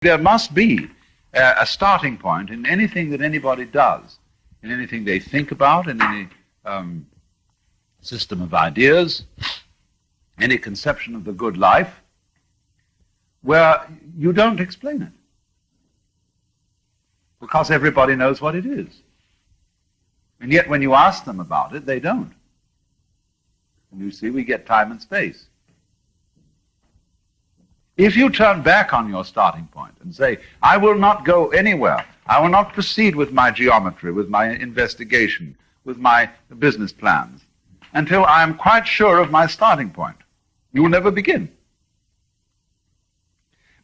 There must be a starting point in anything that anybody does, in anything they think about, in any system of ideas, any conception of the good life, where you don't explain it. Because everybody knows what it is. And yet when you ask them about it, they don't. And you see, we get time and space. If you turn back on your starting point and say, I will not go anywhere, I will not proceed with my geometry, with my investigation, with my business plans, until I am quite sure of my starting point, you will never begin.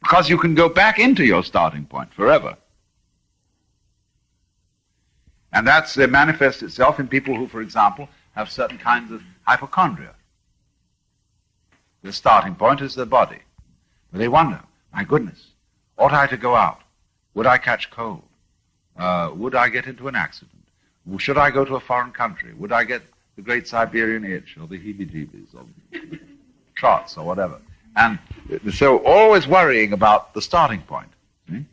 Because you can go back into your starting point forever. And that manifests itself in people who, for example, have certain kinds of hypochondria. The starting point is their body. But they wonder, my goodness, ought I to go out? Would I catch cold? Would I get into an accident? Should I go to a foreign country? Would I get the great Siberian itch or the heebie-jeebies or the trots or whatever? And so always worrying about the starting point. See?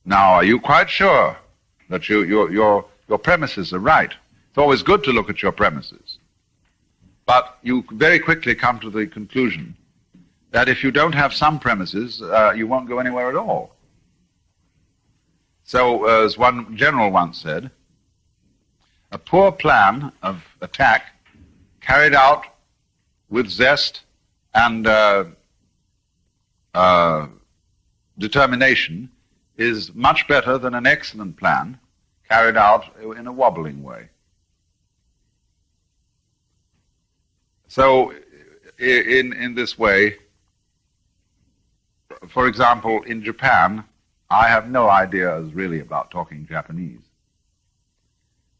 Now, are you quite sure that your premises are right? It's always good to look at your premises. But you very quickly come to the conclusion that if you don't have some premises, you won't go anywhere at all. So, as one general once said, a poor plan of attack carried out with zest and determination is much better than an excellent plan carried out in a wobbling way. So, in this way, for example, in Japan, I have no ideas really about talking Japanese.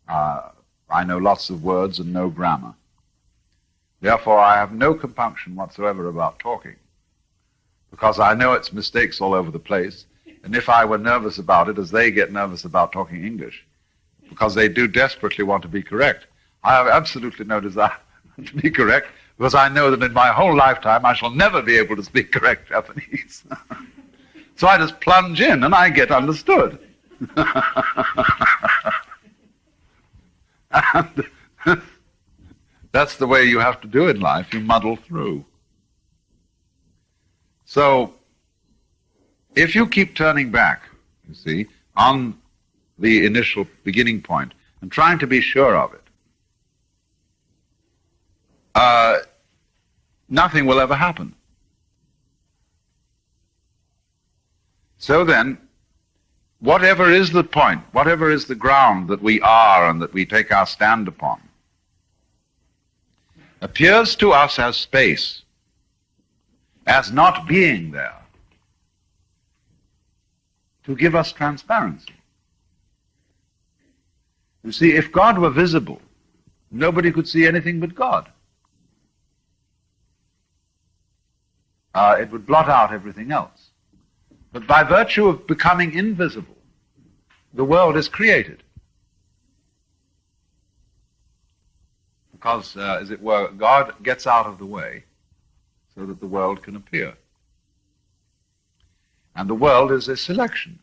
I know lots of words and no grammar. Therefore, I have no compunction whatsoever about talking, because I know it's mistakes all over the place, and if I were nervous about it, as they get nervous about talking English, because they do desperately want to be correct, I have absolutely no desire to be correct, because I know that in my whole lifetime I shall never be able to speak correct Japanese. So I just plunge in and I get understood. And that's the way you have to do in life. You muddle through. So if you keep turning back, you see, on the initial beginning point and trying to be sure of it, nothing will ever happen. So then, whatever is the point, whatever is the ground that we are and that we take our stand upon, appears to us as space, as not being there, to give us transparency. You see, if God were visible, nobody could see anything but God. It would blot out everything else. But by virtue of becoming invisible, the world is created. Because, as it were, God gets out of the way so that the world can appear. And the world is a selection.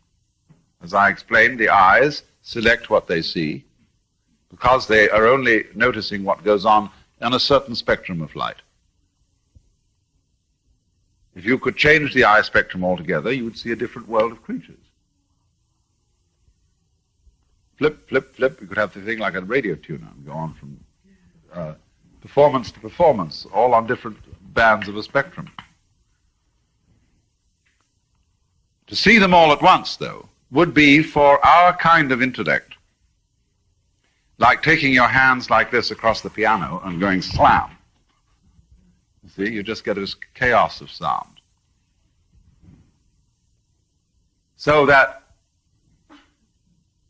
As I explained, the eyes select what they see because they are only noticing what goes on a certain spectrum of light. If you could change the eye spectrum altogether, you would see a different world of creatures. Flip, flip, flip. You could have the thing like a radio tuner and go on from performance to performance, all on different bands of a spectrum. To see them all at once, though, would be for our kind of intellect like taking your hands like this across the piano and going slam. You see, you just get this chaos of sound. So that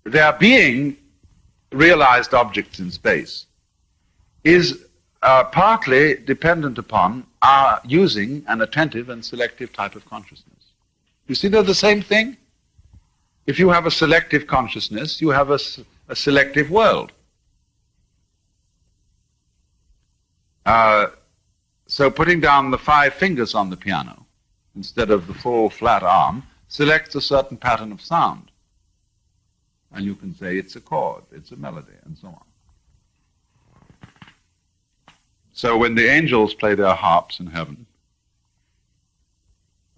their being realized objects in space is partly dependent upon our using an attentive and selective type of consciousness. You see, they're the same thing. If you have a selective consciousness, you have a selective world. So putting down the 5 fingers on the piano instead of the full flat arm selects a certain pattern of sound. And you can say it's a chord, it's a melody, and so on. So when the angels play their harps in heaven,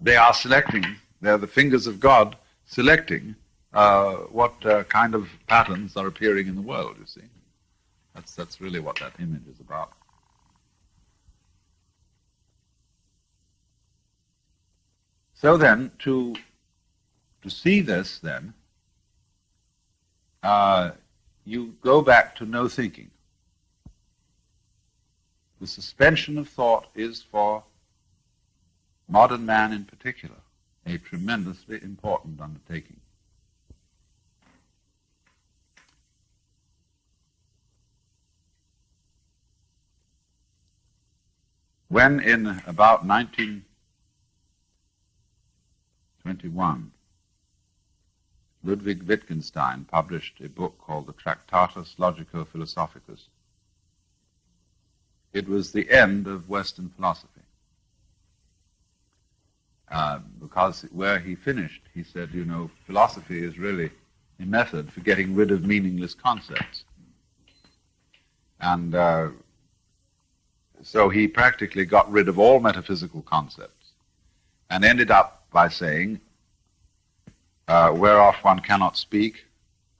they are selecting, they're the fingers of God selecting what kind of patterns are appearing in the world, you see. That's really what that image is about. So then, to see this then, you go back to no thinking. The suspension of thought is, for modern man in particular, a tremendously important undertaking. When in about 1921, Ludwig Wittgenstein published a book called the Tractatus Logico-Philosophicus, it was the end of Western philosophy. Because where he finished, he said, you know, philosophy is really a method for getting rid of meaningless concepts. And so he practically got rid of all metaphysical concepts and ended up by saying, whereof one cannot speak,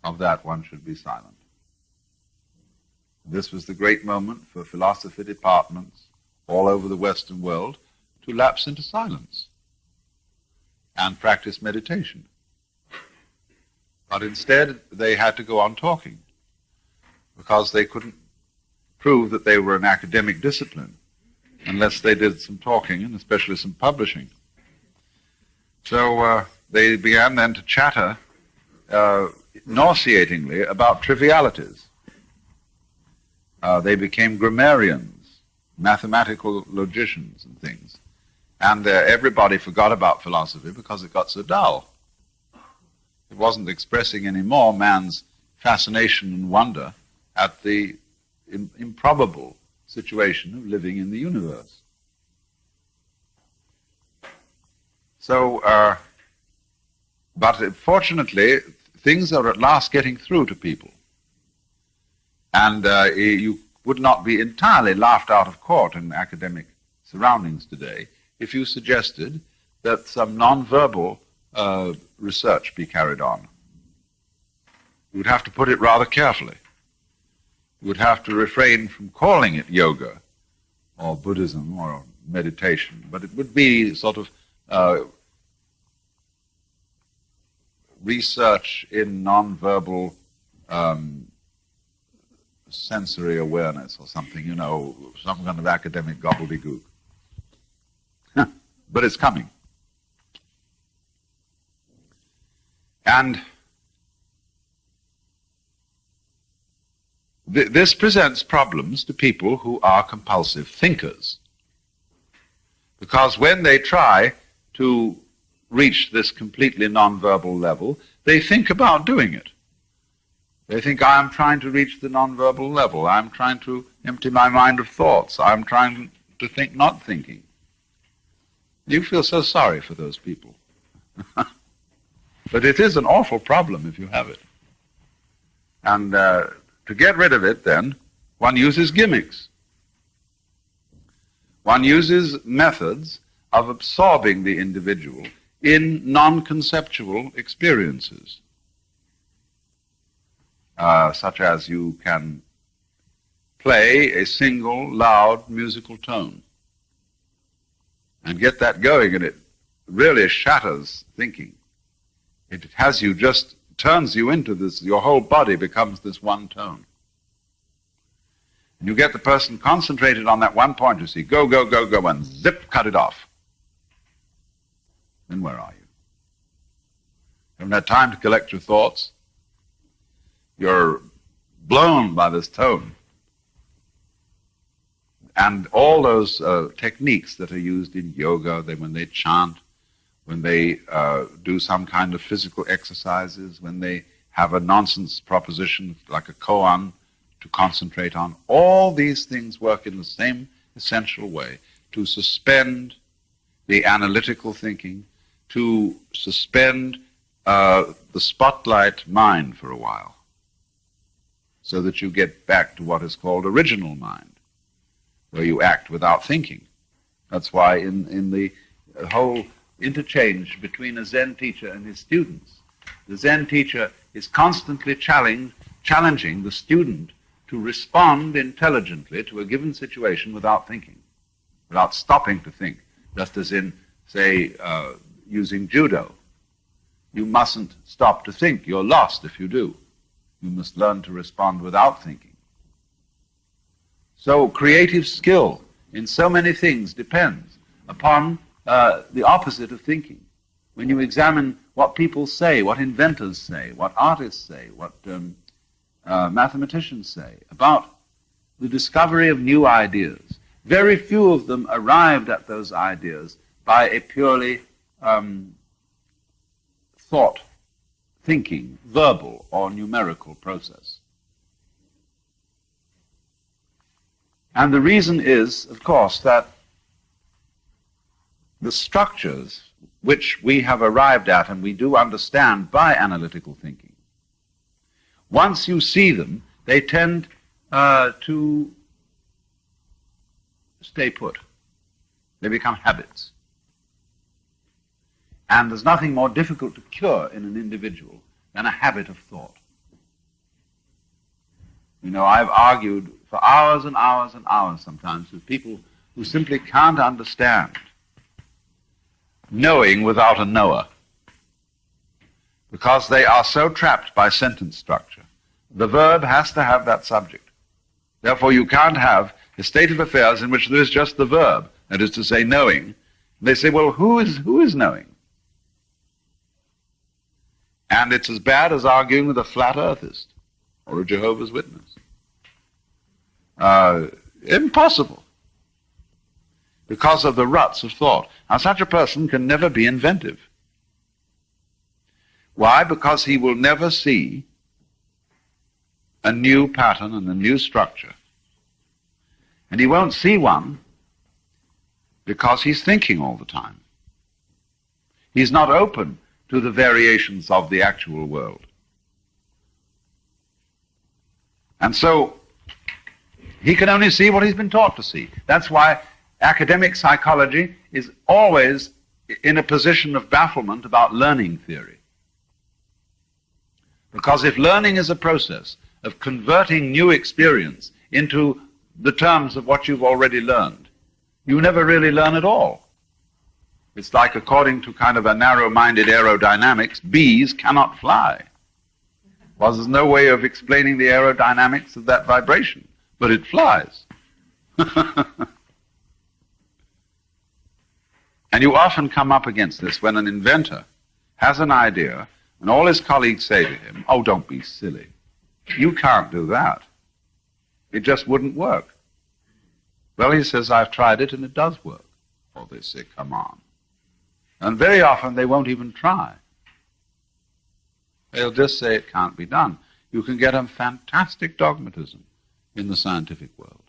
of that one should be silent. This was the great moment for philosophy departments all over the Western world to lapse into silence and practice meditation. But instead, they had to go on talking because they couldn't prove that they were an academic discipline unless they did some talking and especially some publishing. So they began then to chatter nauseatingly about trivialities. They became grammarians, mathematical logicians and things. And everybody forgot about philosophy because it got so dull. It wasn't expressing anymore man's fascination and wonder at the improbable situation of living in the universe. So, but fortunately, things are at last getting through to people. And you would not be entirely laughed out of court in academic surroundings today if you suggested that some non-verbal research be carried on. You would have to put it rather carefully. You would have to refrain from calling it yoga or Buddhism or meditation, but it would be sort of research in non-verbal sensory awareness or something, you know, some kind of academic gobbledygook. But it's coming. And this presents problems to people who are compulsive thinkers. Because when they try to reach this completely non-verbal level, they think about doing it. They think, I am trying to reach the non-verbal level. I'm trying to empty my mind of thoughts. I'm trying to think not thinking. You feel so sorry for those people. But it is an awful problem if you have it. And to get rid of it, then, one uses gimmicks. One uses methods of absorbing the individual in non-conceptual experiences. Such as you can play a single loud musical tone and get that going, and it really shatters thinking. It has you, just turns you into this, your whole body becomes this one tone. And you get the person concentrated on that one point, you see, go, go, go, go, and zip, cut it off. Then where are you? Haven't had time to collect your thoughts. You're blown by this tone. And all those techniques that are used in yoga, when they chant, when they do some kind of physical exercises, when they have a nonsense proposition like a koan to concentrate on, all these things work in the same essential way to suspend the analytical thinking, to suspend the spotlight mind for a while, so that you get back to what is called original mind, where you act without thinking. That's why in the whole interchange between a Zen teacher and his students, the Zen teacher is constantly challenging the student to respond intelligently to a given situation without thinking, without stopping to think, just as in, say, using judo. You mustn't stop to think. You're lost if you do. You must learn to respond without thinking. So creative skill in so many things depends upon the opposite of thinking. When you examine what people say, what inventors say, what artists say, what mathematicians say about the discovery of new ideas, very few of them arrived at those ideas by a purely thought, thinking, verbal or numerical process. And the reason is, of course, that the structures which we have arrived at and we do understand by analytical thinking, once you see them, they tend to stay put. They become habits. And there's nothing more difficult to cure in an individual than a habit of thought. You know, I've argued for hours and hours and hours sometimes with people who simply can't understand knowing without a knower, because they are so trapped by sentence structure. The verb has to have that subject. Therefore, you can't have a state of affairs in which there is just the verb, that is to say, knowing. They say, well, who is knowing? And it's as bad as arguing with a flat earthist or a Jehovah's Witness. Impossible. Because of the ruts of thought. Now, such a person can never be inventive. Why? Because he will never see a new pattern and a new structure. And he won't see one because he's thinking all the time. He's not open to the variations of the actual world. And so he can only see what he's been taught to see. That's why academic psychology is always in a position of bafflement about learning theory. Because if learning is a process of converting new experience into the terms of what you've already learned, you never really learn at all. It's like, according to kind of a narrow-minded aerodynamics, bees cannot fly. Well, there's no way of explaining the aerodynamics of that vibration, but it flies. And you often come up against this when an inventor has an idea and all his colleagues say to him, oh, don't be silly. You can't do that. It just wouldn't work. Well, he says, I've tried it and it does work. Or they say, come on. And very often they won't even try. They'll just say it can't be done. You can get a fantastic dogmatism in the scientific world.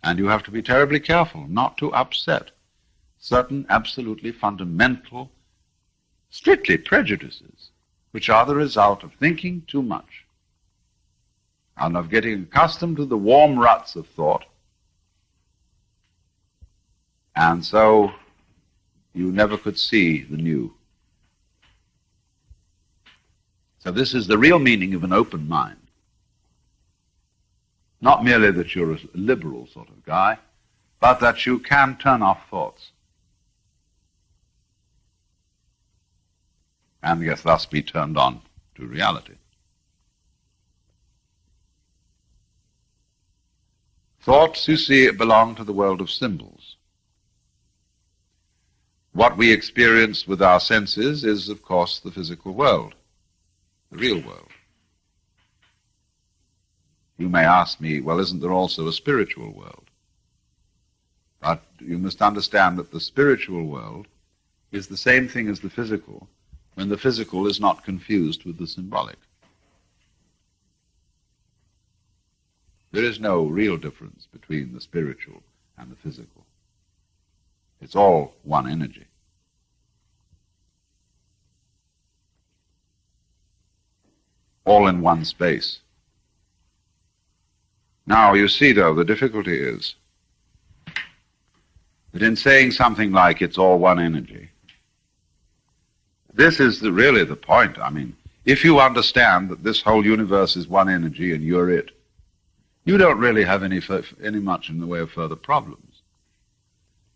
And you have to be terribly careful not to upset certain absolutely fundamental, strictly prejudices, which are the result of thinking too much and of getting accustomed to the warm ruts of thought. And so you never could see the new. So this is the real meaning of an open mind. Not merely that you're a liberal sort of guy, but that you can turn off thoughts. And yes, thus be turned on to reality. Thoughts, you see, belong to the world of symbols. What we experience with our senses is, of course, the physical world, the real world. You may ask me, well, isn't there also a spiritual world? But you must understand that the spiritual world is the same thing as the physical, when the physical is not confused with the symbolic. There is no real difference between the spiritual and the physical. It's all one energy. All in one space. Now, you see, though, the difficulty is that in saying something like it's all one energy, this is really the point. I mean, if you understand that this whole universe is one energy and you're it, you don't really have any much in the way of further problems.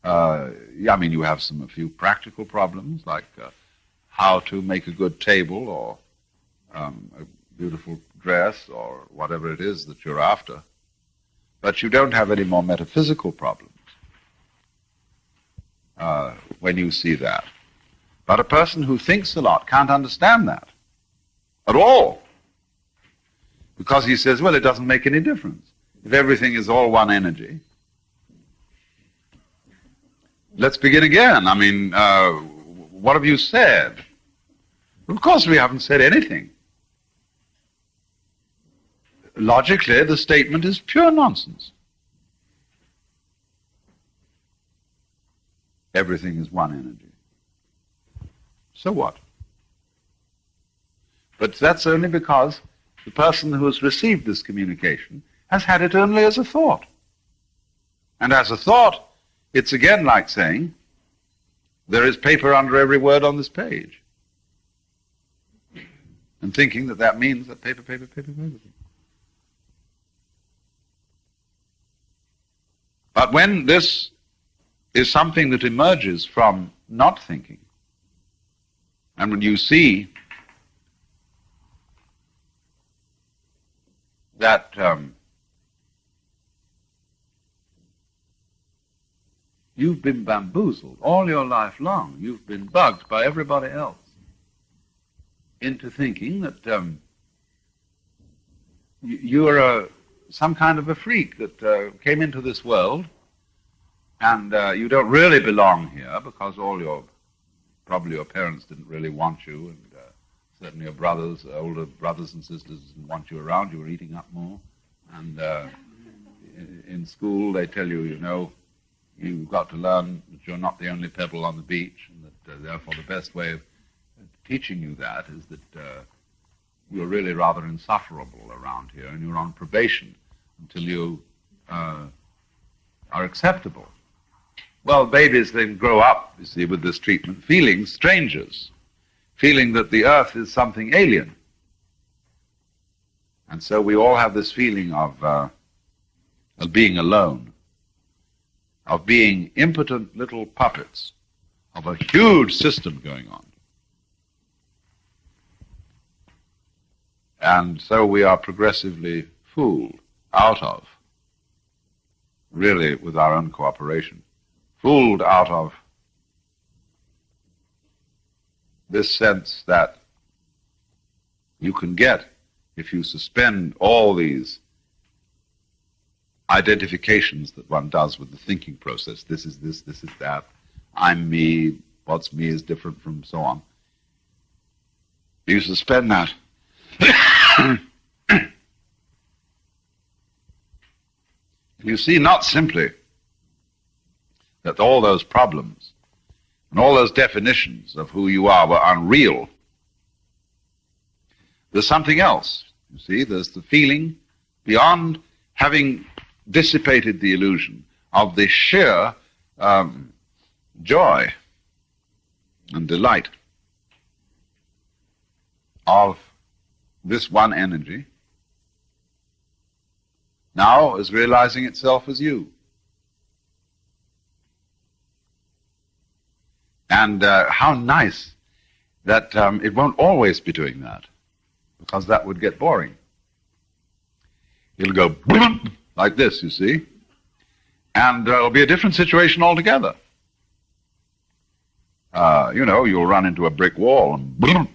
I mean, you have a few practical problems, like how to make a good table or a beautiful dress or whatever it is that you're after. But you don't have any more metaphysical problems when you see that. But a person who thinks a lot can't understand that at all. Because he says, well, it doesn't make any difference. If everything is all one energy, let's begin again. I mean, what have you said? Of course we haven't said anything. Logically, the statement is pure nonsense. Everything is one energy. So what? But that's only because the person who has received this communication has had it only as a thought. And as a thought, it's again like saying, there is paper under every word on this page. And thinking that that means that paper. But when this is something that emerges from not thinking, and when you see that you've been bamboozled all your life long, you've been bugged by everybody else into thinking that you're some kind of a freak that came into this world, and you don't really belong here because probably your parents didn't really want you, and certainly your brothers, older brothers and sisters didn't want you around. You were eating up more. And in school they tell you, you've got to learn that you're not the only pebble on the beach, and that therefore the best way of teaching you that is that you're really rather insufferable around here, and you're on probation until you are acceptable. Well, babies then grow up, you see, with this treatment, feeling strangers, feeling that the earth is something alien. And so we all have this feeling of being alone, of being impotent little puppets of a huge system going on. And so we are progressively fooled out of, really with our own cooperation, fooled out of this sense that you can get if you suspend all these identifications that one does with the thinking process. This is this is that. I'm me. What's me is different from so on. You suspend that. You see not simply that all those problems and all those definitions of who you are were unreal. There's something else. You see, there's the feeling beyond having dissipated the illusion of the sheer joy and delight of this one energy now is realizing itself as you. And how nice that it won't always be doing that, because that would get boring. It'll go boom, like this, you see, and it'll be a different situation altogether. You'll run into a brick wall, and boom,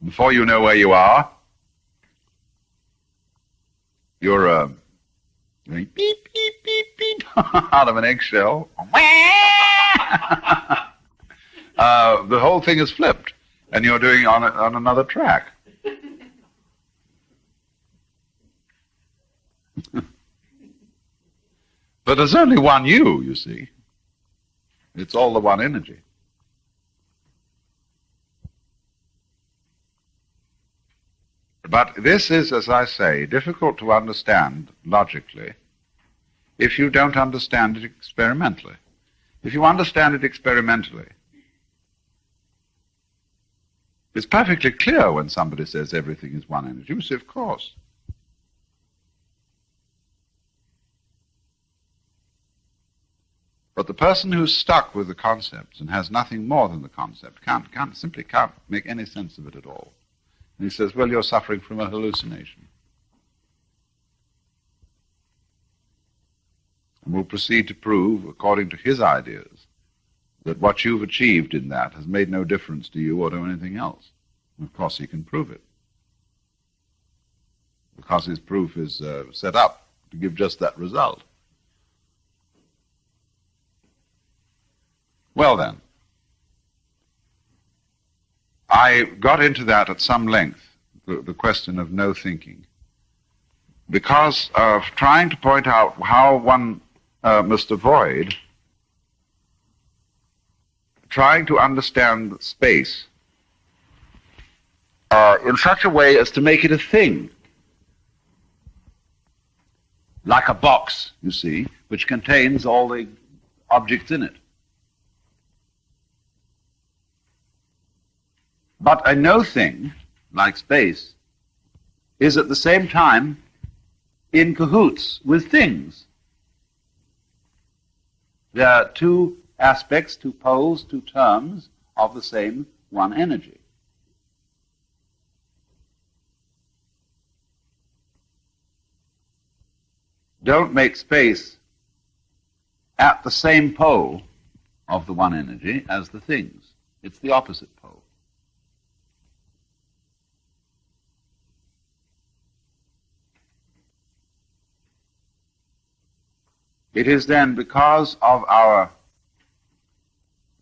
before you know where you are, you're going beep, beep, beep, beep, out of an eggshell. The whole thing is flipped, and you're doing on another track. But there's only one you see. It's all the one energy. But this is, as I say, difficult to understand logically if you don't understand it experimentally. If you understand it experimentally, it's perfectly clear when somebody says everything is one energy. You say, of course. But the person who's stuck with the concepts and has nothing more than the concept simply can't make any sense of it at all. And he says, well, you're suffering from a hallucination. And we'll proceed to prove, according to his ideas, that what you've achieved in that has made no difference to you or to anything else. And of course, he can prove it, because his proof is set up to give just that result. Well then, I got into that at some length, the question of no thinking, because of trying to point out how one must avoid trying to understand space in such a way as to make it a thing, like a box, you see, which contains all the objects in it. But a no thing, like space, is at the same time in cahoots with things. There are two aspects, two poles, two terms of the same one energy. Don't make space at the same pole of the one energy as the things. It's the opposite pole. It is then because of our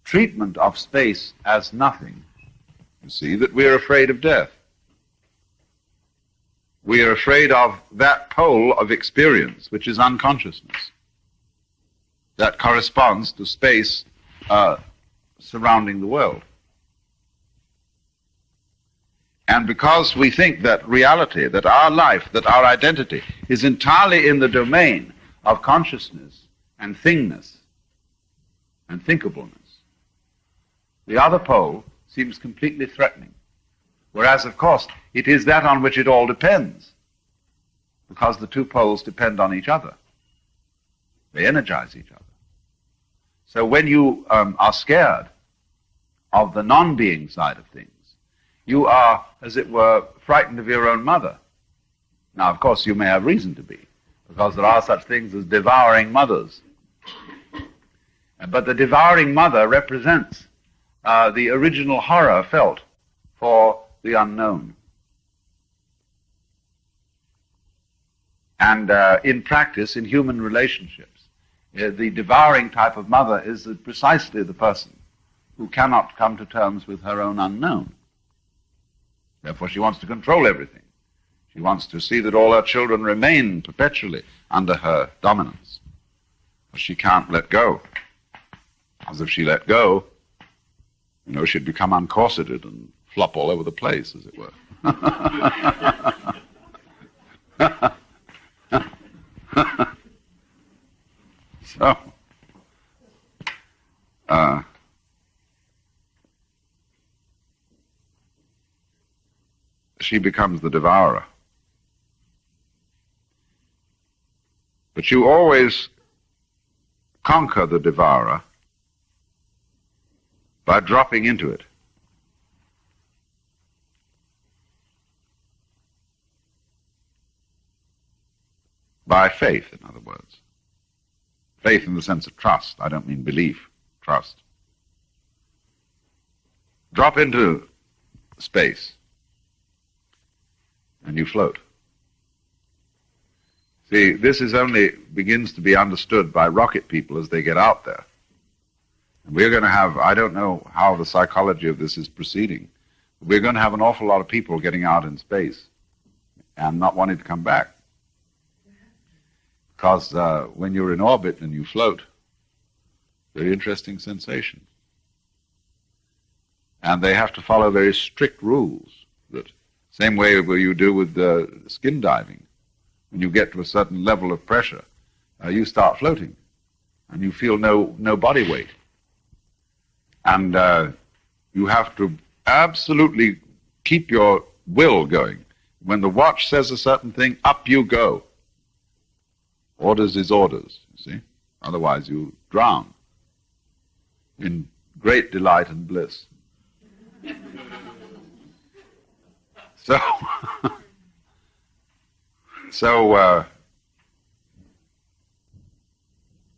treatment of space as nothing, you see, that we're afraid of death. We are afraid of that pole of experience, which is unconsciousness, that corresponds to space surrounding the world. And because we think that reality, that our life, that our identity is entirely in the domain of consciousness and thingness and thinkableness, the other pole seems completely threatening. Whereas, of course, it is that on which it all depends, because the two poles depend on each other. They energize each other. So when you are scared of the non-being side of things, you are, as it were, frightened of your own mother. Now, of course, you may have reason to be, because there are such things as devouring mothers. But the devouring mother represents the original horror felt for the unknown. And in practice, in human relationships, the devouring type of mother is precisely the person who cannot come to terms with her own unknown. Therefore, she wants to control everything. She wants to see that all her children remain perpetually under her dominance. But she can't let go. As if she let go, you know, she'd become uncorseted and flop all over the place, as it were. So, she becomes the devourer. But you always conquer the devourer by dropping into it. By faith, in other words. Faith in the sense of trust. I don't mean belief, trust. Drop into space, and you float. See, this is only begins to be understood by rocket people as they get out there. And we're going to have, I don't know how the psychology of this is proceeding, but we're going to have an awful lot of people getting out in space and not wanting to come back. Because when you're in orbit and you float, very interesting sensation. And they have to follow very strict rules. That same way where you do with skin diving. When you get to a certain level of pressure, you start floating, and you feel no body weight. And you have to absolutely keep your will going. When the watch says a certain thing, up you go. Orders is orders, you see. Otherwise you drown in great delight and bliss. So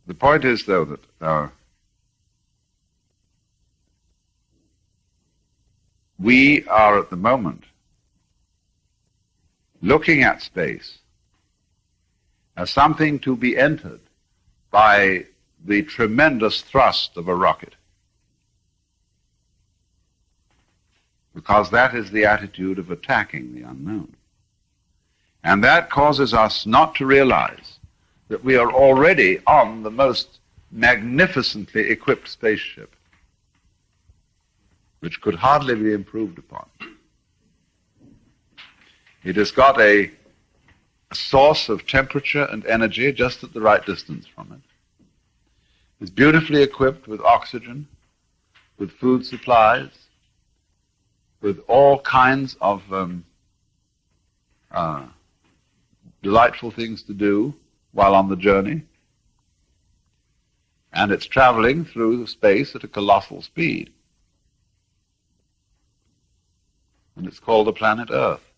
the point is, though, that we are at the moment looking at space as something to be entered by the tremendous thrust of a rocket. Because that is the attitude of attacking the unknown. And that causes us not to realize that we are already on the most magnificently equipped spaceship, which could hardly be improved upon. It has got a source of temperature and energy just at the right distance from it. It's beautifully equipped with oxygen, with food supplies, with all kinds of delightful things to do while on the journey. And it's traveling through space at a colossal speed. And it's called the planet Earth.